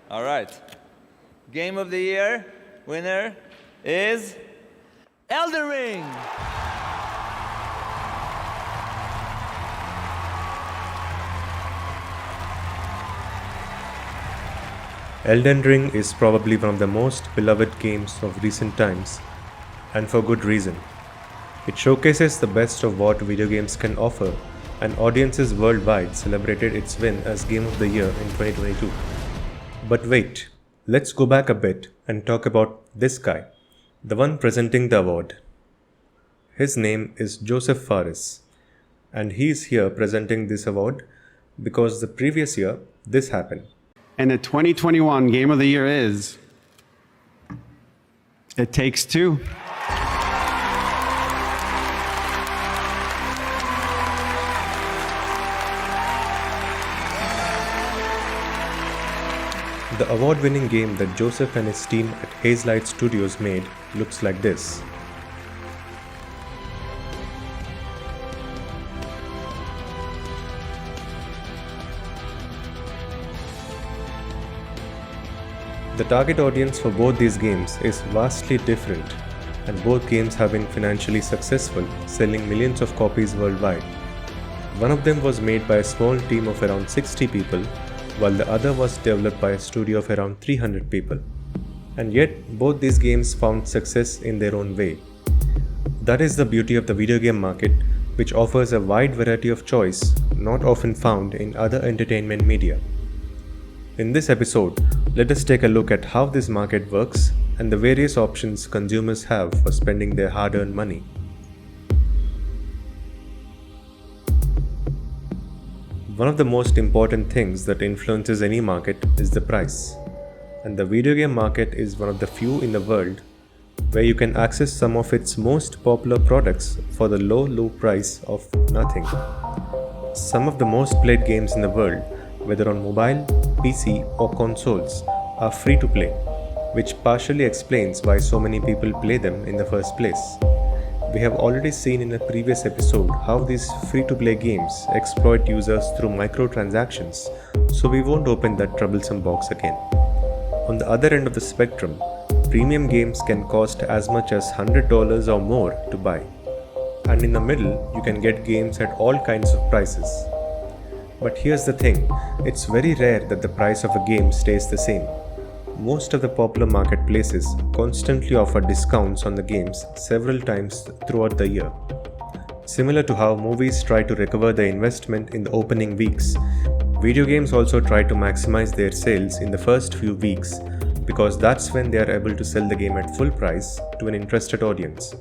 All right. Game of the year winner is Elden Ring. Elden Ring is probably one of the most beloved games of recent times, and for good reason. It showcases the best of what video games can offer, and audiences worldwide celebrated its win as Game of the Year in 2022. But wait, let's go back a bit and talk about this guy, the one presenting the award. His name is Joseph Fares, and he's here presenting this award because the previous year this happened. And the 2021 Game of the Year is It Takes Two. The award-winning game that Joseph and his team at Hazelight Studios made looks like this. The target audience for both these games is vastly different, and both games have been financially successful, selling millions of copies worldwide. One of them was made by a small team of around 60 people, while the other was developed by a studio of around 300 people. And yet, both these games found success in their own way. That is the beauty of the video game market, which offers a wide variety of choice not often found in other entertainment media. In this episode, let us take a look at how this market works and the various options consumers have for spending their hard-earned money. One of the most important things that influences any market is the price. And the video game market is one of the few in the world where you can access some of its most popular products for the low price of nothing. Some of the most played games in the world, whether on mobile, PC or consoles, are free to play, which partially explains why so many people play them in the first place. We have already seen in a previous episode how these free-to-play games exploit users through microtransactions, so we won't open that troublesome box again. On the other end of the spectrum, premium games can cost as much as $100 or more to buy. And in the middle, you can get games at all kinds of prices. But here's the thing, it's very rare that the price of a game stays the same. Most of the popular marketplaces constantly offer discounts on the games several times throughout the year. Similar to how movies try to recover the investment in the opening weeks, video games also try to maximize their sales in the first few weeks because that's when they are able to sell the game at full price to an interested audience.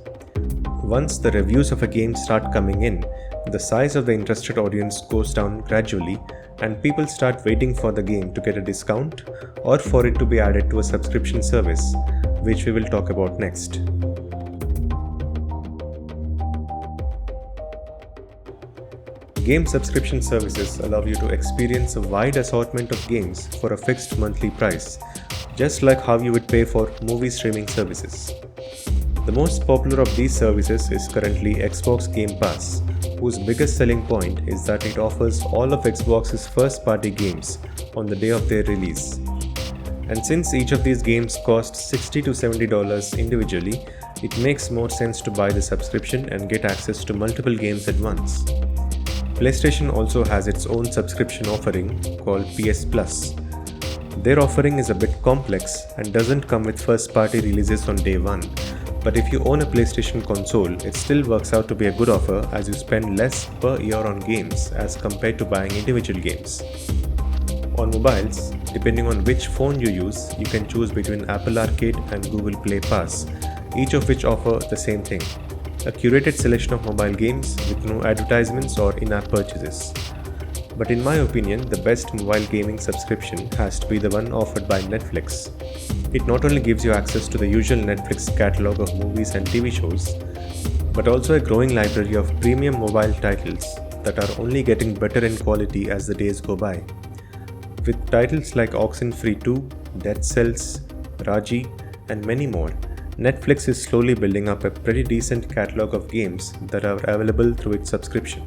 Once the reviews of a game start coming in, the size of the interested audience goes down gradually and people start waiting for the game to get a discount or for it to be added to a subscription service, which we will talk about next. Game subscription services allow you to experience a wide assortment of games for a fixed monthly price, just like how you would pay for movie streaming services. The most popular of these services is currently Xbox Game Pass, whose biggest selling point is that it offers all of Xbox's first-party games on the day of their release. And since each of these games costs $60 to $70 individually, it makes more sense to buy the subscription and get access to multiple games at once. PlayStation also has its own subscription offering called PS Plus. Their offering is a bit complex and doesn't come with first-party releases on day one. But if you own a PlayStation console, it still works out to be a good offer as you spend less per year on games as compared to buying individual games. On mobiles, depending on which phone you use, you can choose between Apple Arcade and Google Play Pass, each of which offer the same thing: a curated selection of mobile games with no advertisements or in-app purchases. But in my opinion, the best mobile gaming subscription has to be the one offered by Netflix. It not only gives you access to the usual Netflix catalog of movies and TV shows, but also a growing library of premium mobile titles that are only getting better in quality as the days go by. With titles like Oxenfree 2, Dead Cells, Raji, and many more, Netflix is slowly building up a pretty decent catalog of games that are available through its subscription.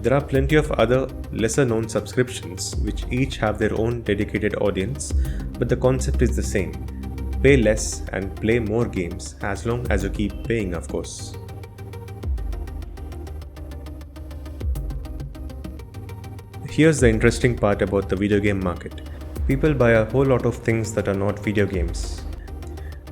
There are plenty of other lesser known subscriptions which each have their own dedicated audience, but the concept is the same. Pay less and play more games as long as you keep paying, of course. Here's the interesting part about the video game market. People buy a whole lot of things that are not video games.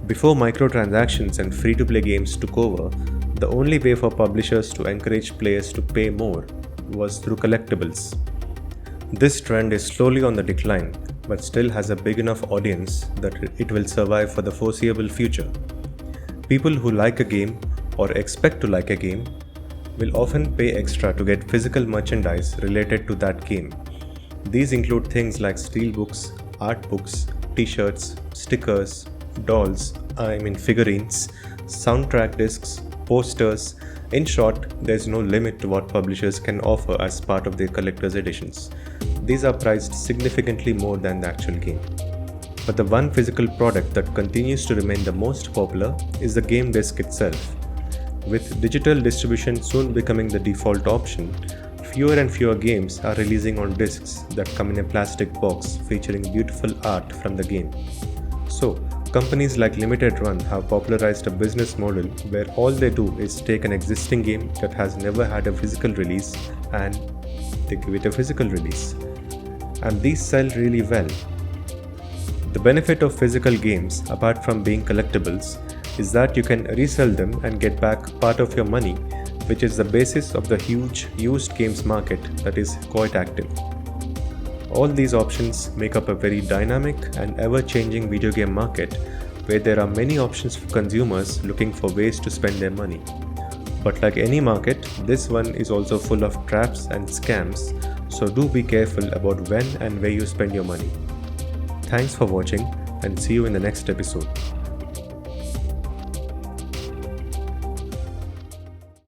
Before microtransactions and free-to-play games took over, the only way for publishers to encourage players to pay more was through collectibles. This trend is slowly on the decline, but still has a big enough audience that it will survive for the foreseeable future. People who like a game or expect to like a game will often pay extra to get physical merchandise related to that game. These include things like steelbooks, art books, t-shirts, stickers, dolls, figurines, soundtrack discs, posters. In short, there's no limit to what publishers can offer as part of their collector's editions. These are priced significantly more than the actual game. But the one physical product that continues to remain the most popular is the game disc itself. With digital distribution soon becoming the default option, fewer and fewer games are releasing on discs that come in a plastic box featuring beautiful art from the game. So, companies like Limited Run have popularized a business model where all they do is take an existing game that has never had a physical release and they give it a physical release. And these sell really well. The benefit of physical games, apart from being collectibles, is that you can resell them and get back part of your money, which is the basis of the huge used games market that is quite active. All these options make up a very dynamic and ever-changing video game market where there are many options for consumers looking for ways to spend their money. But like any market, this one is also full of traps and scams, so do be careful about when and where you spend your money. Thanks for watching and see you in the next episode.